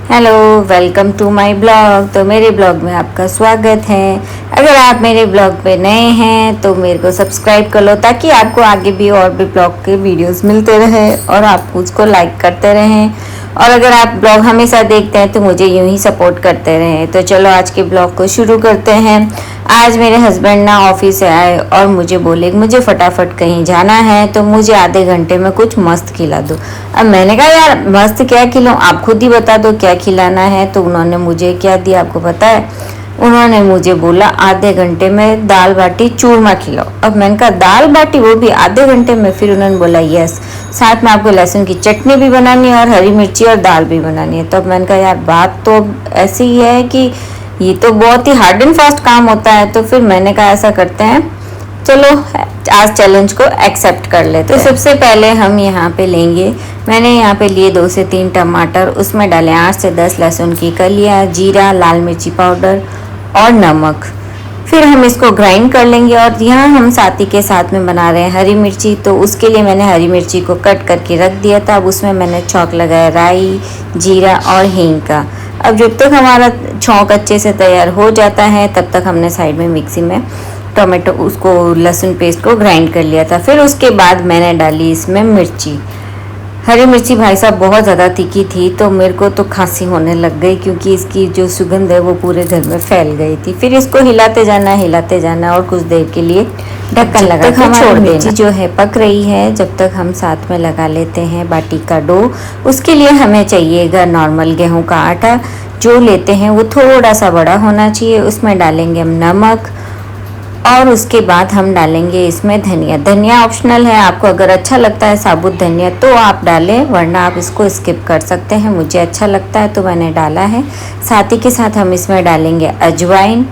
Hello, welcome to my blog. तो मेरे blog में आपका स्वागत है। अगर आप मेरे ब्लॉग पे नए हैं तो मेरे को सब्सक्राइब कर लो ताकि आपको आगे भी और भी ब्लॉग के वीडियोस मिलते रहे और आप उसको लाइक करते रहें। और अगर आप ब्लॉग हमेशा देखते हैं तो मुझे यूं ही सपोर्ट करते रहें। तो चलो आज के ब्लॉग को शुरू करते हैं। आज मेरे हस्बैंड ना ऑफिस से आए और मुझे बोले कि मुझे फटाफट कहीं जाना है तो मुझे आधे घंटे में कुछ मस्त खिला दो। अब मैंने कहा यार मस्त क्या खिलाऊं, आप खुद ही बता दो क्या खिलाना है। तो उन्होंने मुझे क्या दिया आपको पता है? उन्होंने मुझे बोला आधे घंटे में दाल बाटी चूरमा खिलाओ। अब मैंने कहा दाल बाटी, वो भी आधे घंटे में? फिर उन्होंने बोला यस, साथ में आपको लहसुन की चटनी भी बनानी है और हरी मिर्ची और दाल भी बनानी है। तो अब मैंने कहा यार बात तो ऐसी ही है कि ये तो बहुत ही हार्ड एंड फास्ट काम होता है। तो फिर मैंने कहा ऐसा करते हैं, चलो आज चैलेंज को एक्सेप्ट कर लेते हैं। तो सबसे पहले हम यहाँ पे लेंगे, मैंने यहाँ पे लिए 2 से 3 टमाटर, उसमें डालें 8 से 10 लहसुन की कलियाँ, जीरा, लाल मिर्ची पाउडर और नमक। फिर हम इसको ग्राइंड कर लेंगे। और यहाँ हम साथी के साथ में बना रहे हैं हरी मिर्ची, तो उसके लिए मैंने हरी मिर्ची को कट करके रख दिया था। अब उसमें मैंने छौंक लगाया राई, जीरा और हींग का। अब जब तक हमारा छौंक अच्छे से तैयार हो जाता है तब तक हमने साइड में मिक्सी में टोमेटो उसको लहसुन पेस्ट को ग्राइंड कर लिया था। फिर उसके बाद मैंने डाली इसमें मिर्ची, हरी मिर्ची भाई साहब बहुत ज़्यादा तीखी थी तो मेरे को तो खांसी होने लग गई क्योंकि इसकी जो सुगंध है वो पूरे घर में फैल गई थी। फिर इसको हिलाते जाना और कुछ देर के लिए ढक्कन लगा के छोड़ देना। मिर्ची जो है पक रही है, जब तक हम साथ में लगा लेते हैं बाटी का डो। उसके लिए हमें चाहिएगा नॉर्मल गेहूं का आटा, जो लेते हैं वो थोड़ा सा बड़ा होना चाहिए। उसमें डालेंगे हम नमक और उसके बाद हम डालेंगे इसमें धनिया। धनिया ऑप्शनल है, आपको अगर अच्छा लगता है साबुत धनिया तो आप डालें, वरना आप इसको स्किप कर सकते हैं। मुझे अच्छा लगता है तो मैंने डाला है। साथ ही के साथ हम इसमें डालेंगे अजवाइन,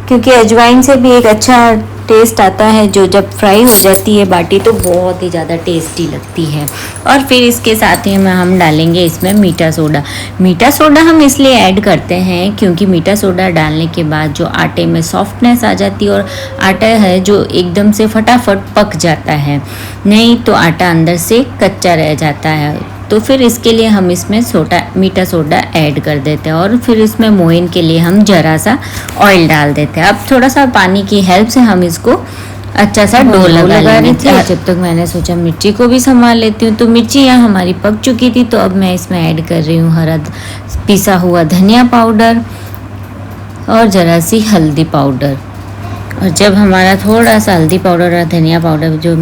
क्योंकि अजवाइन से भी एक अच्छा टेस्ट आता है। जो जब फ्राई हो जाती है बाटी तो बहुत ही ज़्यादा टेस्टी लगती है। और फिर इसके साथ ही में हम डालेंगे इसमें मीठा सोडा। मीठा सोडा हम इसलिए ऐड करते हैं क्योंकि मीठा सोडा डालने के बाद जो आटे में सॉफ्टनेस आ जाती है और आटा है जो एकदम से फटाफट पक जाता है, नहीं तो आटा अंदर से कच्चा रह जाता है। तो फिर इसके लिए हम इसमें मीठा सोडा ऐड कर देते हैं। और फिर इसमें मोइन के लिए हम ज़रा सा ऑयल डाल देते हैं। अब थोड़ा सा पानी की हेल्प से हम इसको अच्छा सा डो लगा रही थी। जब तक मैंने सोचा मिर्ची को भी संभाल लेती हूँ। तो मिर्ची यहाँ हमारी पक चुकी थी, तो अब मैं इसमें ऐड कर रही हूँ हरा पिसा हुआ धनिया पाउडर और ज़रा सी हल्दी पाउडर। और जब हमारा थोड़ा सा हल्दी पाउडर और धनिया पाउडर जो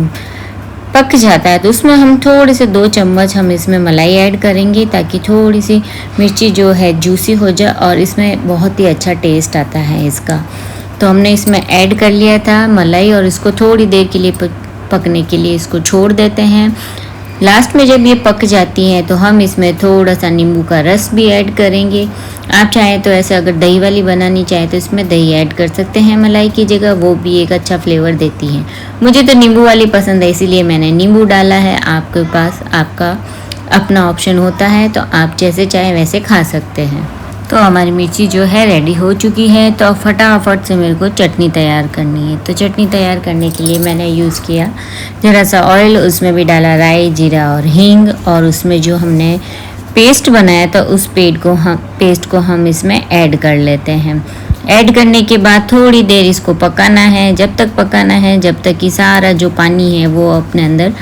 पक जाता है तो उसमें हम थोड़े से 2 चम्मच हम इसमें मलाई ऐड करेंगे ताकि थोड़ी सी मिर्ची जो है जूसी हो जाए और इसमें बहुत ही अच्छा टेस्ट आता है इसका। तो हमने इसमें ऐड कर लिया था मलाई और इसको थोड़ी देर के लिए पकने के लिए इसको छोड़ देते हैं। लास्ट में जब ये पक जाती हैं तो हम इसमें थोड़ा सा नींबू का रस भी ऐड करेंगे। आप चाहें तो ऐसे अगर दही वाली बनानी चाहें तो इसमें दही ऐड कर सकते हैं मलाई की जगह, वो भी एक अच्छा फ्लेवर देती है। मुझे तो नींबू वाली पसंद है इसीलिए मैंने नींबू डाला है। आपके पास आपका अपना ऑप्शन होता है तो आप जैसे चाहें वैसे खा सकते हैं। तो हमारी मिर्ची जो है रेडी हो चुकी है। तो अब फटाफट से मेरे को चटनी तैयार करनी है। तो चटनी तैयार करने के लिए मैंने यूज़ किया ज़रा सा ऑयल, उसमें भी डाला राई, जीरा और हींग। और उसमें जो हमने पेस्ट बनाया था उस पेस्ट को हम इसमें ऐड कर लेते हैं। ऐड करने के बाद थोड़ी देर इसको पकाना है। जब तक पकाना है जब तक कि सारा जो पानी है वो अपने अंदर,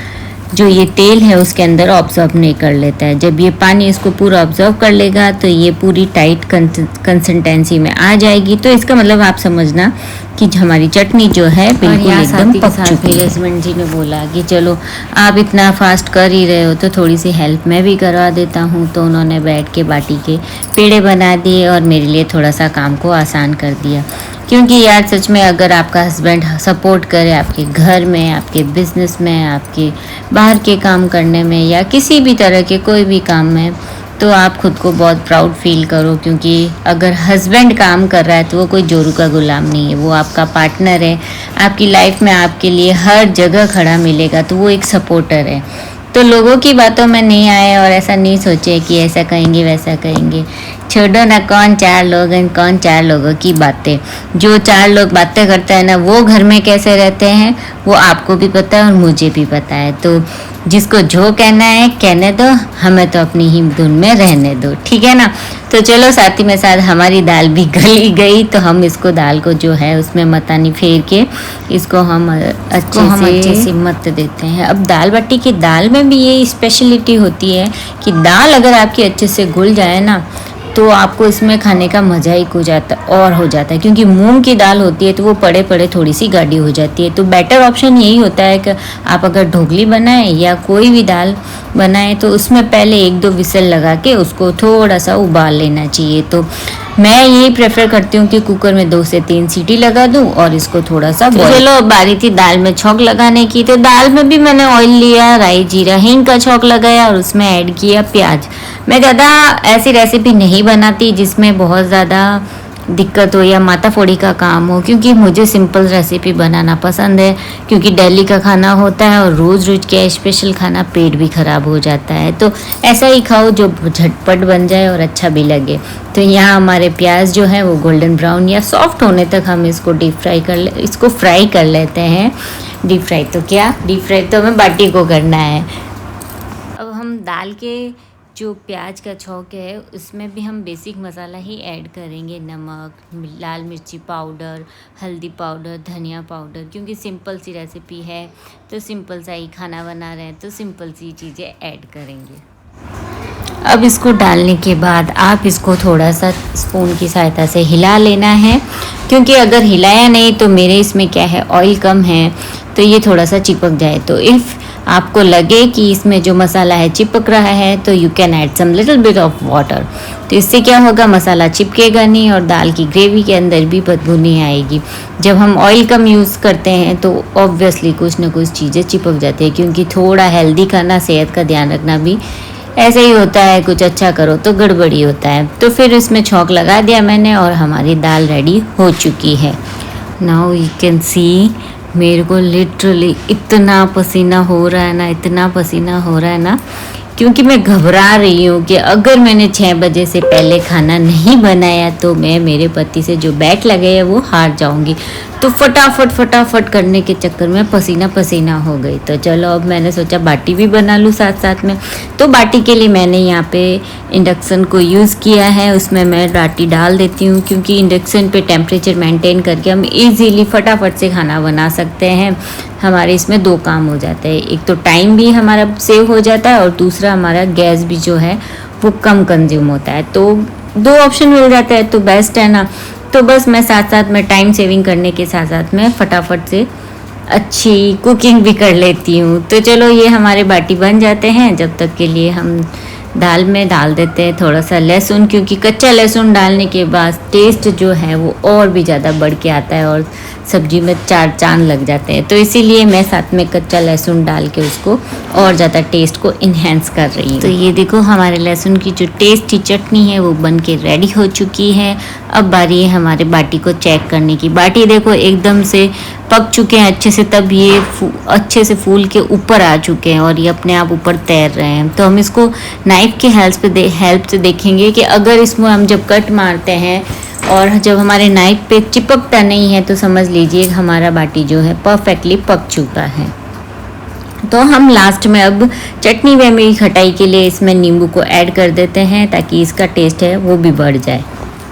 जो ये तेल है उसके अंदर ऑब्जर्व नहीं कर लेता है। जब ये पानी इसको पूरा ऑब्जर्व कर लेगा तो ये पूरी टाइट कंसिस्टेंसी में आ जाएगी। तो इसका मतलब आप समझना कि हमारी चटनी जो है बिल्कुल एकदम पक चुकी है। मेरे हस्बैंड जी ने बोला कि चलो आप इतना फास्ट कर ही रहे हो तो थोड़ी सी हेल्प मैं भी करवा देता हूँ। तो उन्होंने बैठ के बाटी के पेड़े बना दिए और मेरे लिए थोड़ा सा काम को आसान कर दिया। क्योंकि यार सच में अगर आपका हस्बैंड सपोर्ट करे आपके घर में, आपके बिजनेस में, आपके बाहर के काम करने में या किसी भी तरह के कोई भी काम में, तो आप खुद को बहुत प्राउड फील करो। क्योंकि अगर हस्बैंड काम कर रहा है तो वो कोई जोरू का गुलाम नहीं है, वो आपका पार्टनर है। आपकी लाइफ में आपके लिए हर जगह खड़ा मिलेगा, तो वो एक सपोर्टर है। तो लोगों की बातों में नहीं आए और ऐसा नहीं सोचे कि ऐसा कहेंगे वैसा कहेंगे। छोड़ो ना, कौन चार लोग हैं, कौन चार लोगों की बातें। जो चार लोग बातें करते हैं ना, वो घर में कैसे रहते हैं वो आपको भी पता है और मुझे भी पता है। तो जिसको जो कहना है कहने दो, हमें तो अपनी ही धुन में रहने दो, ठीक है ना। तो चलो, साथ ही में साथ हमारी दाल भी गली गई, तो हम इसको दाल को जो है उसमें मतानी फेर के इसको हम अच्छे से मत देते हैं। अब दाल बाटी की दाल में भी ये स्पेशलिटी होती है कि दाल अगर आपकी अच्छे से घुल जाए ना, तो आपको इसमें खाने का मज़ा ही हो जाता है। क्योंकि मूंग की दाल होती है तो वो पड़े पड़े थोड़ी सी गाढ़ी हो जाती है। तो बेटर ऑप्शन यही होता है कि आप अगर ढोकली बनाएं या कोई भी दाल बनाएं तो उसमें पहले 1-2 विसल लगा के उसको थोड़ा सा उबाल लेना चाहिए। तो मैं यही प्रेफर करती हूँ कि कुकर में 2 से 3 सीटी लगा दूँ और इसको थोड़ा सा चलो, बारी थी दाल में छौंक लगाने की। तो दाल में भी मैंने ऑयल लिया, राई जीरा हींग का छौंक लगाया और उसमें ऐड किया प्याज। मैं ज़्यादा ऐसी रेसिपी नहीं बनाती जिसमें बहुत ज़्यादा दिक्कत हो या माता फोड़ी का काम हो, क्योंकि मुझे सिंपल रेसिपी बनाना पसंद है। क्योंकि दिल्ली का खाना होता है और रोज़ रोज़ क्या स्पेशल खाना, पेट भी ख़राब हो जाता है। तो ऐसा ही खाओ जो झटपट बन जाए और अच्छा भी लगे। तो यहाँ हमारे प्याज जो है वो गोल्डन ब्राउन या सॉफ्ट होने तक हम इसको फ्राई कर लेते हैं। डीप फ्राई तो हमें बाटी को करना है। अब हम दाल के जो प्याज का छौंक है उसमें भी हम बेसिक मसाला ही ऐड करेंगे, नमक, लाल मिर्ची पाउडर, हल्दी पाउडर, धनिया पाउडर। क्योंकि सिंपल सी रेसिपी है तो सिंपल सा ही खाना बना रहे हैं तो सिंपल सी चीज़ें ऐड करेंगे। अब इसको डालने के बाद आप इसको थोड़ा सा स्पून की सहायता से हिला लेना है। क्योंकि अगर हिलाया नहीं तो मेरे इसमें क्या है, ऑयल कम है तो ये थोड़ा सा चिपक जाए। तो इफ़ आपको लगे कि इसमें जो मसाला है चिपक रहा है तो you can add some little bit of water. तो इससे क्या होगा, मसाला चिपकेगा नहीं और दाल की ग्रेवी के अंदर भी बदबू नहीं आएगी। जब हम ऑयल कम यूज़ करते हैं तो ऑब्वियसली कुछ ना कुछ चीज़ें चिपक जाती है। क्योंकि थोड़ा हेल्दी खाना, सेहत का ध्यान रखना भी ऐसे ही होता है, कुछ अच्छा करो तो गड़बड़ी होता है। तो फिर इसमें छौंक लगा दिया मैंने और हमारी दाल रेडी हो चुकी है। नाउ यू कैन सी, मेरे को लिटरली इतना पसीना हो रहा है ना, क्योंकि मैं घबरा रही हूँ कि अगर मैंने 6 बजे से पहले खाना नहीं बनाया तो मैं मेरे पति से जो बैट लगे है वो हार जाऊँगी। तो फटाफट करने के चक्कर में पसीना हो गई। तो चलो, अब मैंने सोचा बाटी भी बना लूँ साथ में। तो बाटी के लिए मैंने यहाँ पे इंडक्शन को यूज़ किया है, उसमें मैं बाटी डाल देती हूँ। क्योंकि इंडक्शन पे टेम्परेचर मेंटेन करके हम इजीली फटाफट से खाना बना सकते हैं। हमारे इसमें 2 काम हो जाते हैं, एक तो टाइम भी हमारा सेव हो जाता है और दूसरा हमारा गैस भी जो है वो कम कंज्यूम होता है। तो 2 ऑप्शन मिल जाता है तो बेस्ट है ना। तो बस मैं साथ में टाइम सेविंग करने के साथ में फटाफट से अच्छी कुकिंग भी कर लेती हूँ। तो चलो, ये हमारे बाटी बन जाते हैं। जब तक के लिए हम दाल में डाल देते हैं थोड़ा सा लहसुन, क्योंकि कच्चा लहसुन डालने के बाद टेस्ट जो है वो और भी ज़्यादा बढ़ के आता है और सब्जी में 4 चांद लग जाते हैं। तो इसीलिए मैं साथ में कच्चा लहसुन डाल के उसको और ज़्यादा टेस्ट को इन्हेंस कर रही हूँ। तो ये देखो, हमारे लहसुन की जो टेस्टी चटनी है वो बन के रेडी हो चुकी है। अब बारी है हमारे बाटी को चेक करने की। बाटी देखो एकदम से पक चुके हैं अच्छे से, तब ये अच्छे से फूल के ऊपर आ चुके हैं और ये अपने आप ऊपर तैर रहे हैं। तो हम इसको नाइफ के हेल्प से देखेंगे कि अगर इसमें हम जब कट मारते हैं और जब हमारे नाइफ पे चिपकता नहीं है तो समझ लीजिए हमारा बाटी जो है परफेक्टली पक चुका है। तो हम लास्ट में अब चटनी व मेरी खटाई के लिए इसमें नींबू को ऐड कर देते हैं ताकि इसका टेस्ट है वो भी बढ़ जाए।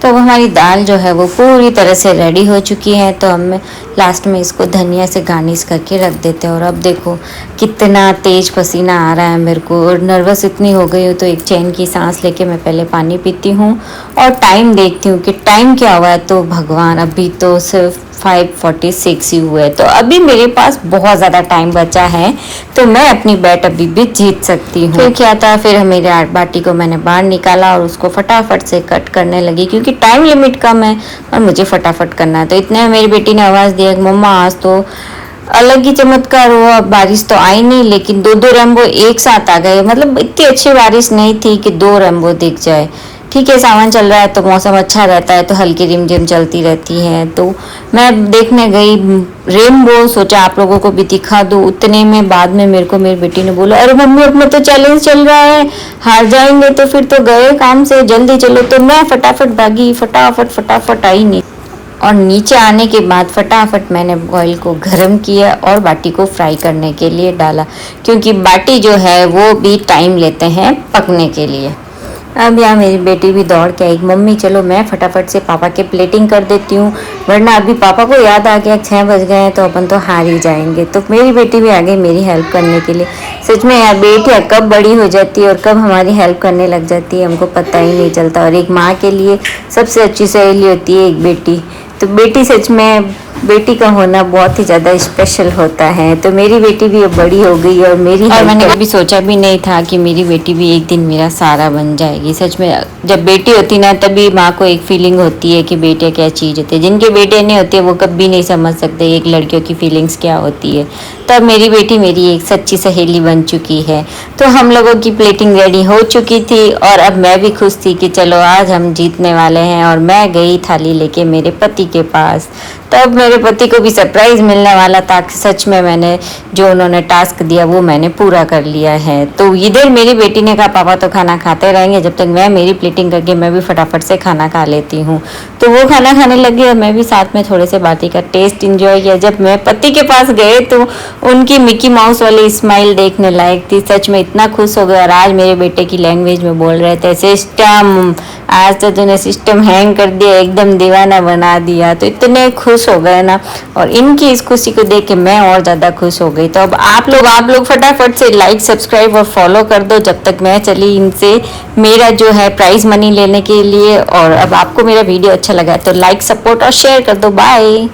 तो हमारी दाल जो है वो पूरी तरह से रेडी हो चुकी है। तो हम लास्ट में इसको धनिया से गार्निश करके रख देते हैं। और अब देखो कितना तेज़ पसीना आ रहा है मेरे को और नर्वस इतनी हो गई हूँ। तो एक चैन की सांस लेके मैं पहले पानी पीती हूँ और टाइम देखती हूँ कि टाइम क्या हुआ है। तो भगवान, अभी तो सिर्फ 5:46 ही हुए। तो अभी मेरे पास बहुत ज़्यादा टाइम बचा है, तो मैं अपनी बैट अभी भी जीत सकती हूँ। फिर क्या था, फिर मेरे बाटी को मैंने बाहर निकाला और उसको फटाफट से कट करने लगी क्योंकि टाइम लिमिट कम है और मुझे फटाफट करना है। तो इतने में मेरी बेटी ने आवाज़ दिया कि मम्मा आज तो अलग ही चमत्कार हुआ। अब बारिश तो आई नहीं, लेकिन 2 रेम्बो एक साथ आ गए। मतलब इतनी अच्छी बारिश नहीं थी कि 2 रेम्बो दिख जाए, ठीक है, सावन चल रहा है तो मौसम अच्छा रहता है तो हल्की रिमझिम चलती रहती है। तो मैं देखने गई रेनबो, सोचा आप लोगों को भी दिखा दूँ। उतने में बाद में मेरे को मेरी बेटी ने बोला, अरे मम्मी अपना तो चैलेंज चल रहा है, हार जाएंगे तो फिर तो गए काम से, जल्दी चलो। तो मैं फटाफट भागी, फटाफट आई नहीं, और नीचे आने के बाद फटाफट मैंने ऑयल को गर्म किया और बाटी को फ्राई करने के लिए डाला, क्योंकि बाटी जो है वो भी टाइम लेते हैं पकने के लिए। अब यहाँ मेरी बेटी भी दौड़ के आई, मम्मी चलो मैं फटाफट से पापा के प्लेटिंग कर देती हूँ, वरना अभी पापा को याद आ गया 6 बज गए हैं तो अपन तो हार ही जाएंगे। तो मेरी बेटी भी आ गई मेरी हेल्प करने के लिए। सच में यार, बेटियाँ कब बड़ी हो जाती है और कब हमारी हेल्प करने लग जाती है हमको पता ही नहीं चलता। और एक माँ के लिए सबसे अच्छी सहेली होती है एक बेटी। तो बेटी, सच में बेटी का होना बहुत ही ज़्यादा स्पेशल होता है। तो मेरी बेटी भी अब बड़ी हो गई और मैंने कभी सोचा भी नहीं था कि मेरी बेटी भी एक दिन मेरा सहारा बन जाएगी। सच में जब बेटी होती ना तभी माँ को एक फीलिंग होती है कि बेटियाँ क्या चीज़ होती है। जिनके बेटे नहीं होते वो कभी नहीं समझ सकते एक लड़कियों की फीलिंग्स क्या होती है। तब मेरी बेटी मेरी एक सच्ची सहेली बन चुकी है। तो हम लोगों की प्लेटिंग रेडी हो चुकी थी और अब मैं भी खुश थी कि चलो आज हम जीतने वाले हैं। और मैं गई थाली लेके मेरे पति के पास। तब मेरे पति को भी सरप्राइज मिलने वाला था कि सच में मैंने जो उन्होंने टास्क दिया वो मैंने पूरा कर लिया है। तो इधर मेरी बेटी ने कहा पापा तो खाना खाते रहेंगे जब तक मैं मेरी प्लेटिंग करके मैं भी फटाफट से खाना खा लेती हूँ। तो वो खाना खाने लगी और मैं भी साथ में थोड़े से बाटी का टेस्ट इंजॉय किया। जब मैं पति के पास गए तो उनकी मिकी माउस वाली स्माइल देखने लायक थी। सच में इतना खुश हो गया। और आज मेरे बेटे की लैंग्वेज में बोल रहे थे, सिस्टम आज तो तूने सिस्टम हैंग कर दिया, एकदम दीवाना बना दिया। तो इतने खुश हो गए ना, और इनकी इस खुशी को देख के मैं और ज़्यादा खुश हो गई। तो अब आप लोग फटाफट से लाइक, सब्सक्राइब और फॉलो कर दो जब तक मैं चली इनसे मेरा जो है प्राइज मनी लेने के लिए। और अब आपको मेरा वीडियो अच्छा लगा तो लाइक, सपोर्ट और शेयर कर दो। बाय।